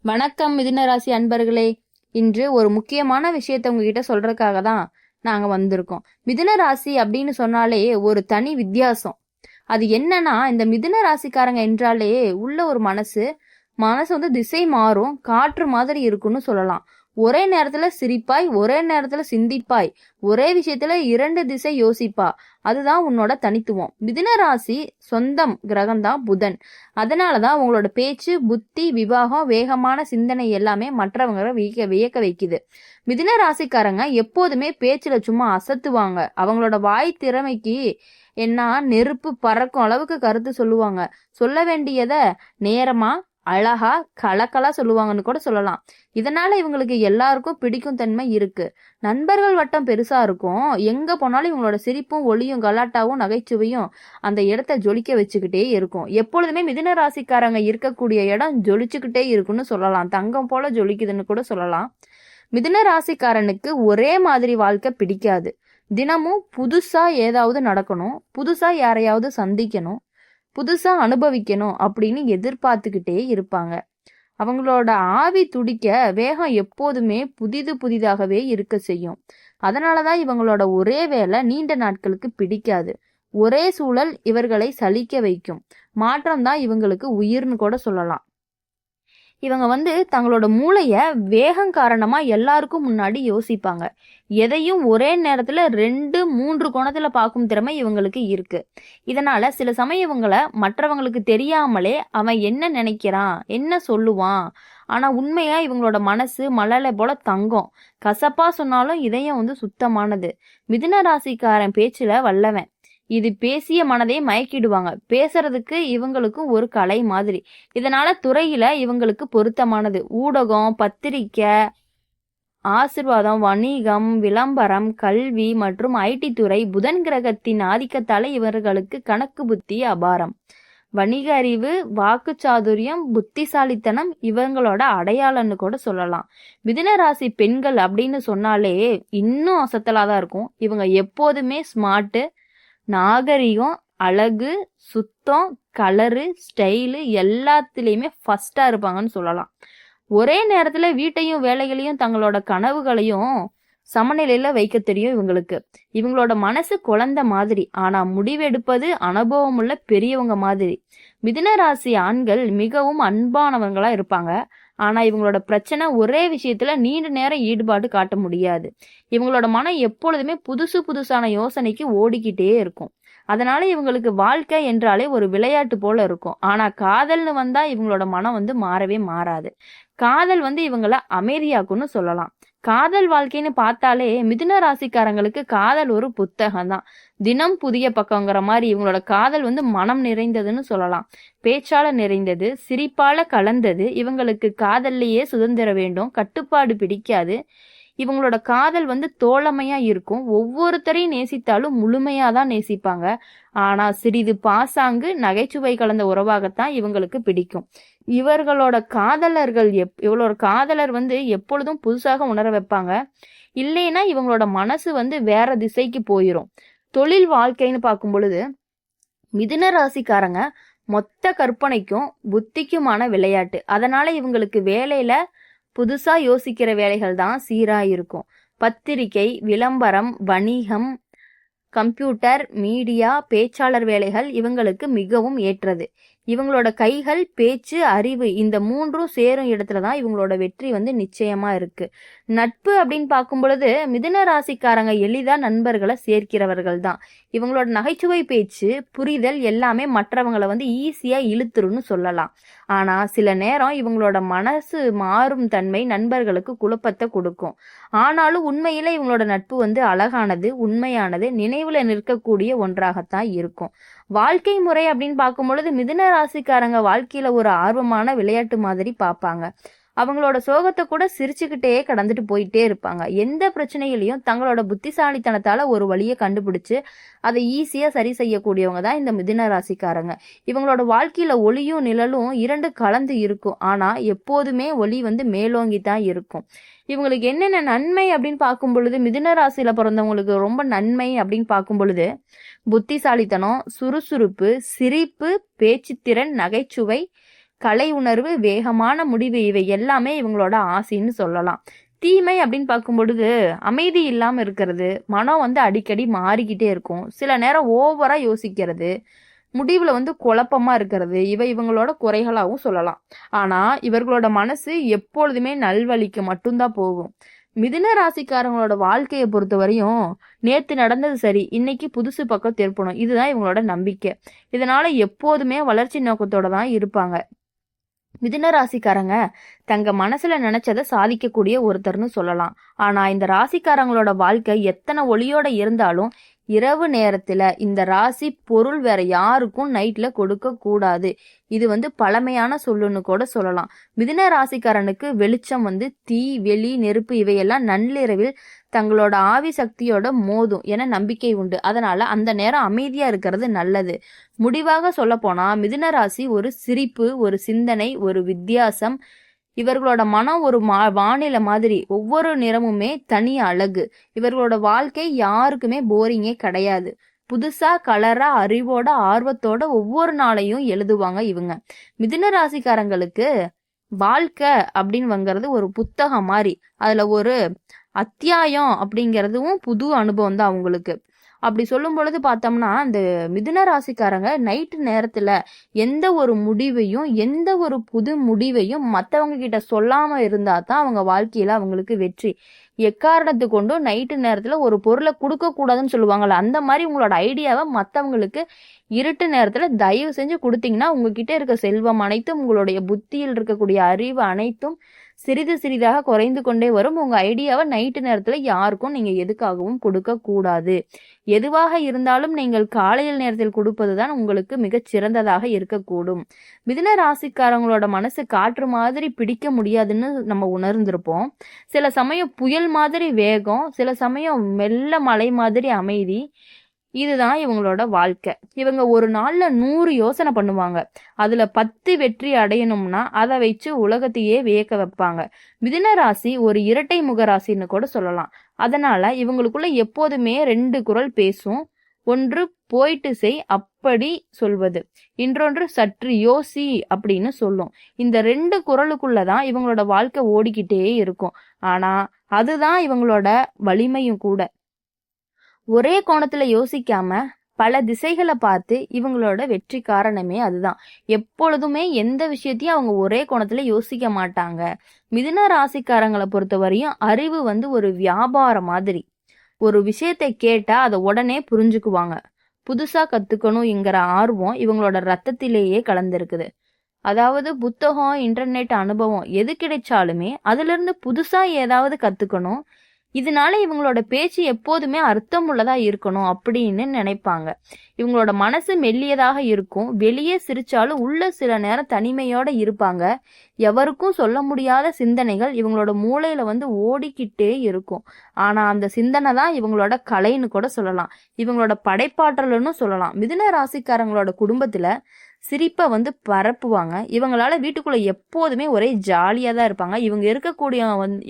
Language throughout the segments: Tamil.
வணக்கம் மிதுன ராசி அன்பர்களே. இன்று ஒரு முக்கியமான விஷயத்த உங்ககிட்ட சொல்றதுக்காக தான் நாங்க வந்திருக்கோம். மிதுன ராசி அப்படின்னு சொன்னாலே ஒரு தனி வித்தியாசம். அது என்னன்னா, இந்த மிதுன ராசிக்காரங்க என்றாலே உள்ள ஒரு மனசு மனசு வந்து திசை மாறும், காற்று மாதிரி இருக்குன்னு சொல்லலாம். ஒரே நேரத்துல சிரிப்பாய், ஒரே நேரத்துல சிந்திப்பாய், ஒரே விஷயத்துல 2 திசை யோசிப்பா. அதுதான் உன்னோட தனித்துவம். மிதுன ராசி சொந்தம் கிரகம் தான் புதன். அதனாலதான் உங்களோட பேச்சு, புத்தி, விவாகம், வேகமான சிந்தனை எல்லாமே மற்றவங்களை வியக்க வைக்குது. மிதுன ராசிக்காரங்க எப்போதுமே பேச்சுல சும்மா அசத்துவாங்க. அவங்களோட வாய் திறமைக்கு என்ன நெருப்பு பறக்கும் அளவுக்கு கருத்து சொல்லுவாங்க. சொல்ல வேண்டியத நேரமா அழகா கலக்கலா சொல்லுவாங்கன்னு கூட சொல்லலாம். இதனால இவங்களுக்கு எல்லாருக்கும் பிடிக்கும் தன்மை இருக்கு. நண்பர்கள் வட்டம் பெருசா இருக்கும். எங்க போனாலும் இவங்களோட சிரிப்பும் ஒளியும் கலாட்டாவும் நகைச்சுவையும் அந்த இடத்த ஜொலிக்க வச்சுக்கிட்டே இருக்கும். எப்பொழுதுமே மிதுன ராசிக்காரங்க இருக்கக்கூடிய இடம் ஜொலிச்சுக்கிட்டே இருக்குன்னு சொல்லலாம். தங்கம் போல ஜொலிக்குதுன்னு கூட சொல்லலாம். மிதுன ராசிக்காரனுக்கு ஒரே மாதிரி வாழ்க்கை பிடிக்காது. தினமும் புதுசா ஏதாவது நடக்கணும், புதுசா யாரையாவது சந்திக்கணும், புதுசா அனுபவிக்கணும் அப்படின்னு எதிர்பார்த்துக்கிட்டே இருப்பாங்க. அவங்களோட ஆவி துடிக்க வேகம் எப்போதுமே புதிதாகவே இருக்க செய்யும். அதனாலதான் இவங்களோட ஒரே வேலை நீண்ட நாட்களுக்கு பிடிக்காது. ஒரே சூழல் இவர்களை சலிக்க வைக்கும். மாற்றம் தான் இவங்களுக்கு உயிர்னு கூட சொல்லலாம். இவங்க தங்களோட மூளைய வேகம் காரணமா எல்லாருக்கும் முன்னாடி யோசிப்பாங்க. எதையும் ஒரே நேரத்துல 2-3 கோணத்துல பார்க்கும் திறமை இவங்களுக்கு இருக்கு. இதனால சில சமயம் இவங்களை மற்றவங்களுக்கு தெரியாமலே அவன் என்ன நினைக்கிறான், என்ன சொல்லுவான், ஆனா உண்மையா இவங்களோட மனசு மழலை போல தங்கம். கசப்பா சொன்னாலும் இதயம் சுத்தமானது. மிதுன ராசிக்காரன் பேச்சுல வல்லவன். இது பேசிய மனதை மயக்கிடுவாங்க. பேசுறதுக்கு இவங்களுக்கும் ஒரு கலை மாதிரி. இதனால துறையில இவங்களுக்கு பொருத்தமானது. ஊடகம், பத்திரிக்கை, ஆசிர்வாதம், வணிகம், விளம்பரம், கல்வி மற்றும் ஐடி துறை. புதன் கிரகத்தின் ஆதிக்கத்தால இவர்களுக்கு கணக்கு புத்தி அபாரம். வணிக அறிவு, வாக்கு சாதுரியம், புத்திசாலித்தனம் இவங்களோட அடையாளம்னு கூட சொல்லலாம். மிதுன ராசி பெண்கள் அப்படின்னு சொன்னாலே இன்னும் அசத்தலாதான் இருக்கும். இவங்க எப்போதுமே ஸ்மார்ட், நாகரிகம், அழகு, சுத்தம், கலரு, ஸ்டைலு எல்லாத்துலேயுமே ஃபர்ஸ்டா இருப்பாங்கன்னு சொல்லலாம். ஒரே நேரத்துல வீட்டையும் வேலைகளையும் தங்களோட கனவுகளையும் சமநிலையில வைக்க தெரியும் இவங்களுக்கு. இவங்களோட மனசு குழந்தை மாதிரி, ஆனா முடிவெடுப்பது அனுபவம் உள்ள பெரியவங்க மாதிரி. மிதுன ராசி ஆண்கள் மிகவும் அன்பானவங்களா இருப்பாங்க. ஆனா இவங்களோட பிரச்சனை ஒரே விஷயத்துல நீண்ட நேரம் ஈடுபாடு காட்ட முடியாது. இவங்களோட மனம் எப்பொழுதுமே புதுசான யோசனைக்கு ஓடிக்கிட்டே இருக்கும். அதனால இவங்களுக்கு வாழ்க்கை என்றாலே ஒரு விளையாட்டு போல இருக்கும். ஆனா காதல்னு வந்தா இவங்களோட மனம் மாறவே மாறாது. காதல் இவங்களை அமைதியாக்கும்னு சொல்லலாம். காதல் வாழ்க்கைன்னு பார்த்தாலே மிதுன ராசிக்காரங்களுக்கு காதல் ஒரு புத்தகம் தான். தினம் புதிய பக்கங்கிற மாதிரி இவங்களோட காதல் மனம் நிறைந்ததுன்னு சொல்லலாம். பேச்சால நிறைந்தது, சிரிப்பால கலந்தது. இவங்களுக்கு காதல்லையே சுதந்திரம் வேண்டும், கட்டுப்பாடு பிடிக்காது. இவங்களோட காதல் தோழமையா இருக்கும். ஒவ்வொருத்தரையும் நேசித்தாலும் முழுமையா தான் நேசிப்பாங்க. ஆனா சிறிது பாசாங்கு, நகைச்சுவை கலந்த உறவாகத்தான் இவங்களுக்கு பிடிக்கும். இவர்களோட காதலர் எப்பொழுதும் புதுசாக உணர வைப்பாங்க. இல்லைன்னா இவங்களோட மனசு வேற திசைக்கு போயிரும். தொழில் வாழ்க்கைன்னு பார்க்கும் பொழுது மிதுன ராசிக்காரங்க மொத்த கற்பனைக்கும் புத்திக்குமான விளையாட்டு. அதனால இவங்களுக்கு வேலையில புதுசா யோசிக்கிற வேலைகள் தான் சீரா இருக்கும். பத்திரிகை, விளம்பரம், வணிகம், கம்ப்யூட்டர், மீடியா, பேச்சாளர் வேலைகள் இவங்களுக்கு மிகவும் ஏற்றது. இவங்களோட கைகள், பேச்சு, அறிவு இந்த 3ம் சேரும் இடத்துலதான் இவங்களோட வெற்றி நிச்சயமா இருக்கு. நட்பு அப்படின்னு பார்க்கும் பொழுது மிதுன ராசிக்காரங்க எளிதா நண்பர்களை சேர்க்கிறவர்கள் தான். இவங்களோட நகைச்சுவை பேச்சு, புரிதல் எல்லாமே மற்றவங்களை ஈஸியா இழுத்துருன்னு சொல்லலாம். ஆனா சில நேரம் இவங்களோட மனசு மாறும் தன்மை நண்பர்களுக்கு குழப்பத்தை கொடுக்கும். ஆனாலும் உண்மையில இவங்களோட நட்பு அழகானது, உண்மையானது, நினைவுல நிற்கக்கூடிய ஒன்றாகத்தான் இருக்கும். வாழ்க்கை முறை அப்படின்னு பார்க்கும் பொழுது மிதுன ராசிக்காரங்க வாழ்க்கையில ஒரு ஆர்வமான விளையாட்டு மாதிரி பார்ப்பாங்க. அவங்களோட சோகத்தை கூட சிரிச்சுக்கிட்டே கடந்துட்டு போயிட்டே இருப்பாங்க. எந்த பிரச்சனைகளையும் தங்களோட புத்திசாலித்தனத்தால ஒரு வழியை கண்டுபிடிச்சு அதை ஈஸியா சரி செய்யக்கூடியவங்க தான் இந்த மிதுன ராசிக்காரங்க. இவங்களோட வாழ்க்கையில ஒளியும் நிழலும் 2 கலந்து இருக்கும். ஆனா எப்போதுமே ஒளி மேலோங்கி தான் இருக்கும். இவங்களுக்கு என்னென்ன நன்மை அப்படின்னு பார்க்கும் பொழுது மிதுன ராசியில பிறந்தவங்களுக்கு ரொம்ப நன்மை அப்படின்னு பார்க்கும் பொழுது புத்திசாலித்தனம், சுறுசுறுப்பு, சிரிப்பு, பேச்சுத்திறன், நகைச்சுவை, கலை உணர்வு, வேகமான முடிவு, இவை எல்லாமே இவங்களோட ஆசைன்னு சொல்லலாம். தீமை அப்படின்னு பார்க்கும் பொழுது அமைதி இல்லாம இருக்கிறது, மனம் வந்து அடிக்கடி மாறிக்கிட்டே இருக்கும், சில நேரம் ஓவரா யோசிக்கிறது, முடிவுல வந்து குழப்பமா இருக்கிறது, இவை இவங்களோட குறைகளாகவும் சொல்லலாம். ஆனா இவர்களோட மனசு எப்பொழுதுமே நல்வழிக்கு மட்டும்தான் போகும். மிதுன ராசிக்காரங்களோட வாழ்க்கையை பொறுத்த வரையும் நேத்து நடந்தது சரி, இன்னைக்கு புதுசு பக்கம் திருப்பணும், இதுதான் இவங்களோட நம்பிக்கை. இதனால எப்போதுமே வளர்ச்சி நோக்கத்தோட தான் இருப்பாங்க. மிதுன ராசிக்காரங்க தங்க மனசுல நினைச்சதை சாதிக்கக்கூடிய ஒருத்தர்னு சொல்லலாம். ஆனா இந்த ராசிக்காரங்களோட வாழ்க்கை எத்தனை ஒளியோட இருந்தாலும் இரவு நேரத்துல இந்த ராசி பொருள் வேற யாருக்கும் நைட்ல கொடுக்க கூடாது. இது வந்து பழமையான சொல்லுன்னு கூட சொல்லலாம். மிதுன ராசிக்காரனுக்கு வெளிச்சம் வந்து தீ, வெளி, நெருப்பு இவையெல்லாம் நள்ளிரவில் தங்களோட ஆவி சக்தியோட மோதும் என நம்பிக்கை உண்டு. அதனால அந்த நேரம் அமைதியா இருக்கிறது நல்லது. முடிவாக சொல்ல போனா மிதுன ராசி ஒரு சிரிப்பு, ஒரு சிந்தனை, ஒரு வித்தியாசம். இவர்களோட மனம் ஒரு வானிலை மாதிரி, ஒவ்வொரு நிறமுமே தனி அழகு. இவர்களோட வாழ்க்கை யாருக்குமே போரிங்கே கிடையாது. புதுசா கலரா அறிவோட ஆர்வத்தோட ஒவ்வொரு நாளையும் எழுதுவாங்க இவங்க. மிதுன ராசிக்காரங்களுக்கு வாழ்க்கை அப்படின்னு வாங்கிறது ஒரு புத்தகம் மாதிரி. அதுல ஒரு அத்தியாயம் அப்படிங்கிறதும் புது அனுபவம் தான் அவங்களுக்கு. அப்படி சொல்லும் பொழுது பார்த்தோம்னா இந்த மிதுன ராசிக்காரங்க நைட்டு நேரத்துல எந்த ஒரு முடிவையும், எந்த ஒரு புது முடிவையும் மற்றவங்க கிட்ட சொல்லாம இருந்தா தான் அவங்க வாழ்க்கையில அவங்களுக்கு வெற்றி. எக்காரணத்து கொண்டும் நைட்டு நேரத்துல ஒரு பொருளை கொடுக்க கூடாதுன்னு சொல்லுவாங்கல்ல, அந்த மாதிரி உங்களோட ஐடியாவை மற்றவங்களுக்கு இருட்டு நேரத்துல தயவு செஞ்சு கொடுத்தீங்கன்னா உங்ககிட்ட இருக்க செல்வம் அனைத்தும், உங்களுடைய புத்தியில் இருக்கக்கூடிய அறிவு அனைத்தும் சிறிது சிறிதாக குறைந்து கொண்டே வரும். உங்க ஐடியாவை நைட்டு நேரத்துல யாருக்கும் நீங்க எதுக்காகவும் கொடுக்க கூடாது. எதுவாக இருந்தாலும் நீங்கள் காலையில் நேரத்தில் கொடுப்பதுதான் உங்களுக்கு மிகச் சிறந்ததாக இருக்கக்கூடும். மிதுன ராசிக்காரங்களோட மனசு காற்று மாதிரி பிடிக்க முடியாதுன்னு நம்ம உணர்ந்திருப்போம். சில சமயம் புயல் மாதிரி வேகம், சில சமயம் மெல்ல மலை மாதிரி அமைதி. இதுதான் இவங்களோட வாழ்க்கை. இவங்க ஒரு நாள்ல 100 யோசனை பண்ணுவாங்க. அதுல 10 வெற்றி அடையணும்னா அதை வச்சு உலகத்தையே வியக்க வைப்பாங்க. மிதுன ராசி ஒரு இரட்டை முக ராசின்னு கூட சொல்லலாம். அதனால இவங்களுக்குள்ள எப்போதுமே 2 குரல் பேசும். ஒன்று போயிட்டு செய் அப்படி சொல்வது, இன்னொன்று சற்று யோசி அப்படின்னு சொல்லும். இந்த 2 குரலுக்குள்ளதான் இவங்களோட வாழ்க்கை ஓடிக்கிட்டே இருக்கும். ஆனா அதுதான் இவங்களோட வலிமையும் கூட. ஒரே கோணத்துல யோசிக்காம பல திசைகளை பார்த்து இவங்களோட வெற்றி காரணமே அதுதான். எப்பொழுதுமே எந்த விஷயத்தையும் அவங்க ஒரே கோணத்துல யோசிக்க மாட்டாங்க. மிதுன ராசிக்காரங்களை பொறுத்த வரையும் அறிவு வந்து ஒரு வியாபாரம் மாதிரி. ஒரு விஷயத்தை கேட்டா அதை உடனே புரிஞ்சுக்குவாங்க. புதுசா கத்துக்கணும்ங்கிற ஆர்வம் இவங்களோட ரத்தத்திலேயே கலந்திருக்குது. அதாவது புத்தகம், இன்டர்நெட் அனுபவம் எது கிடைச்சாலுமே அதுல இருந்து புதுசா ஏதாவது கத்துக்கணும், இதனால இவங்களோட பேச்சு எப்போதுமே அர்த்தம் உள்ளதா இருக்கணும் அப்படின்னு நினைப்பாங்க. இவங்களோட மனசு மெல்லியதாக இருக்கும். வெளியே சிரிச்சாலும் உள்ள சில நேரம் தனிமையோட இருப்பாங்க. எவருக்கும் சொல்ல முடியாத சிந்தனைகள் இவங்களோட மூளையில வந்து ஓடிக்கிட்டே இருக்கும். ஆனா அந்த சிந்தனை தான் இவங்களோட கலைன்னு கூட சொல்லலாம், இவங்களோட படைப்பாற்றல்னு சொல்லலாம். மிதுன ராசிக்காரங்களோட குடும்பத்துல சிரிப்பை வந்து பரப்புவாங்க. இவங்களால வீட்டுக்குள்ள எப்போதுமே ஒரே ஜாலியா தான் இருப்பாங்க. இவங்க இருக்கக்கூடிய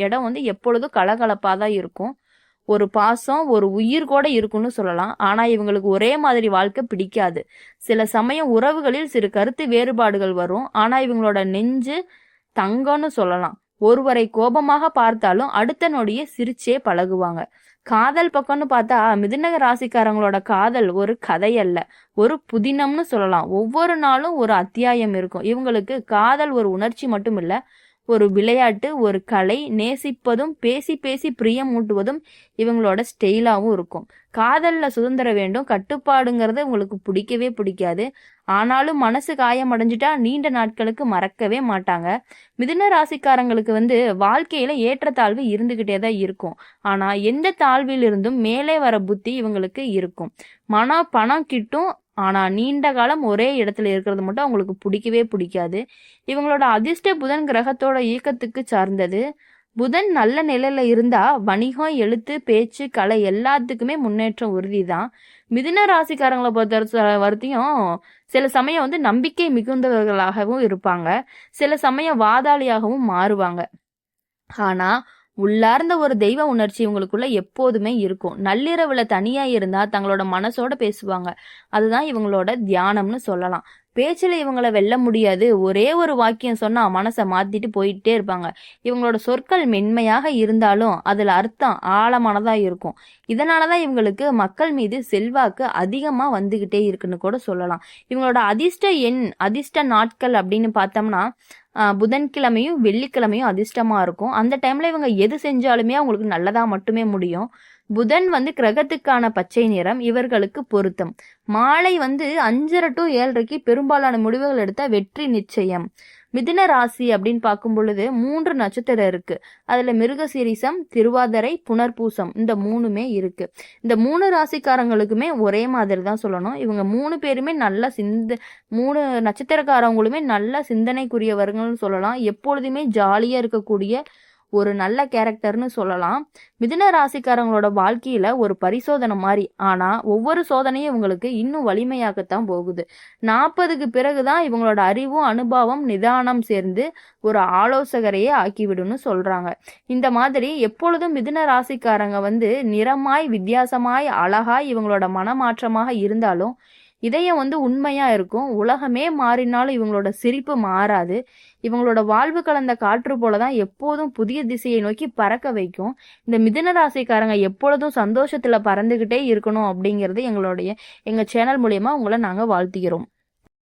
இடம் வந்து எப்பொழுதும் கலகலப்பா தான் இருக்கும். ஒரு பாசம், ஒரு உயிர் கூட இருக்குன்னு சொல்லலாம். ஆனா இவங்களுக்கு ஒரே மாதிரி வாழ்க்கை பிடிக்காது. சில சமயம் உறவுகளில் சிறு கருத்து வேறுபாடுகள் வரும். ஆனா இவங்களோட நெஞ்சு தங்கம்னு சொல்லலாம். ஒருவரை கோபமாக பார்த்தாலும் அடுத்த நொடியே சிரிச்சே பழகுவாங்க. காதல் பக்கம்னு பார்த்தா மிதுன ராசிக்காரங்களோட காதல் ஒரு கதை அல்ல, ஒரு புதினம்னு சொல்லலாம். ஒவ்வொரு நாளும் ஒரு அத்தியாயம் இருக்கும். இவங்களுக்கு காதல் ஒரு உணர்ச்சி மட்டும் இல்ல, ஒரு விளையாட்டு, ஒரு கலை. நேசிப்பதும் பேசி பேசி பிரியம் ஊட்டுவதும் இவங்களோட ஸ்டைலாவும் இருக்கும். காதல்ல சுதந்திரம் வேண்டும், கட்டுப்பாடுங்கிறது உங்களுக்கு பிடிக்கவே பிடிக்காது. ஆனாலும் மனசு காயமடைஞ்சிட்டா நீண்ட நாட்களுக்கு மறக்கவே மாட்டாங்க. மிதுன ராசிக்காரங்களுக்கு வந்து வாழ்க்கையில ஏற்றத்தாழ்வு இருந்துகிட்டே தான் இருக்கும். ஆனா எந்த தாழ்விலிருந்தும் மேலே வர புத்தி இவங்களுக்கு இருக்கும். பணம் கிட்டும், ஆனா நீண்ட காலம் ஒரே இடத்துல இருக்கிறது மட்டும் அவங்களுக்கு பிடிக்கவே பிடிக்காது. இவங்களோட அதிர்ஷ்ட புதன் கிரகத்தோட இயக்கத்துக்கு சார்ந்தது. புதன் நல்ல நிலையில இருந்தா வணிகம், எழுத்து, பேச்சு, கலை எல்லாத்துக்குமே முன்னேற்றம் உறுதிதான். மிதுன ராசிக்காரங்களை பொறுத்த வரைக்கும் சில சமயம் வந்து நம்பிக்கை மிகுந்தவர்களாகவும் இருப்பாங்க, சில சமயம் வாதாளியாகவும் மாறுவாங்க. ஆனா உள்ளார்ந்த ஒரு தெய்வ உணர்ச்சி இவங்களுக்குள்ள எப்போதுமே இருக்கும். நள்ளிரவுல தனியா இருந்தா தங்களோட மனசோட பேசுவாங்க. அதுதான் இவங்களோட தியானம்னு சொல்லலாம். பேச்சுல இவங்களை வெல்ல முடியாது. ஒரே ஒரு வாக்கியம் சொன்னா மனசை மாத்திட்டு போயிட்டே இருப்பாங்க. இவங்களோட சொற்கள் மென்மையாக இருந்தாலும் அதுல அர்த்தம் ஆழமானதா இருக்கும். இதனாலதான் இவங்களுக்கு மக்கள் மீது செல்வாக்கு அதிகமா வந்துகிட்டே இருக்குன்னு கூட சொல்லலாம். இவங்களோட அதிர்ஷ்ட நாட்கள் அப்படின்னு பார்த்தோம்னா புதன்கிழமையும் வெள்ளிக்கிழமையும் அதிர்ஷ்டமா இருக்கும். அந்த டைம்ல இவங்க எது செஞ்சாலுமே அவங்களுக்கு நல்லதா மட்டுமே முடியும். புதன் கிரகத்துக்கான பச்சை நிறம் இவர்களுக்கு பொருத்தம். மாலை 5:30 to 7:30 பெரும்பாலான முடிவுகள் எடுத்த வெற்றி நிச்சயம். மிதுன ராசி அப்படின்னு பார்க்கும் பொழுது 3 நட்சத்திரம் இருக்கு. அதுல மிருகசீரிசம், திருவாதிரை, புனர்பூசம் இந்த 3மே இருக்கு. இந்த 3 ராசிக்காரங்களுக்குமே ஒரே மாதிரி தான் சொல்லணும். இவங்க 3 பேருமே நல்ல 3 நட்சத்திரக்காரங்களுமே நல்ல சிந்தனைக்குரியவர்கள்னு சொல்லலாம். எப்பொழுதுமே ஜாலியா இருக்கக்கூடிய ஒரு நல்ல கேரக்டர்னு சொல்லலாம். மிதுன ராசிக்காரங்களோட வாழ்க்கையில ஒரு பரிசோதனை மாதிரி. ஆனா ஒவ்வொரு சோதனையும் இவங்களுக்கு இன்னும் வலிமையாகத்தான் போகுது. 40க்கு பிறகுதான் இவங்களோட அறிவும் அனுபவம் நிதானம் சேர்ந்து ஒரு ஆலோசகரையே ஆக்கிவிடும்னு சொல்றாங்க. இந்த மாதிரி எப்பொழுதும் மிதுன ராசிக்காரங்க நிறமாய் வித்தியாசமாய் அழகாய் இவங்களோட மனமாற்றமாக இருந்தாலும் இதயம் உண்மையா இருக்கும். உலகமே மாறினாலும் இவங்களோட சிரிப்பு மாறாது. இவங்களோட வாழ்வு கலந்த காற்று போலதான் எப்போதும் புதிய திசையை நோக்கி பறக்க வைக்கும். இந்த மிதுன ராசிக்காரங்க எப்பொழுதும் சந்தோஷத்துல பறந்துகிட்டே இருக்கணும் அப்படிங்கிறது எங்க சேனல் மூலியமா உங்களை நாங்க வாழ்த்துகிறோம்.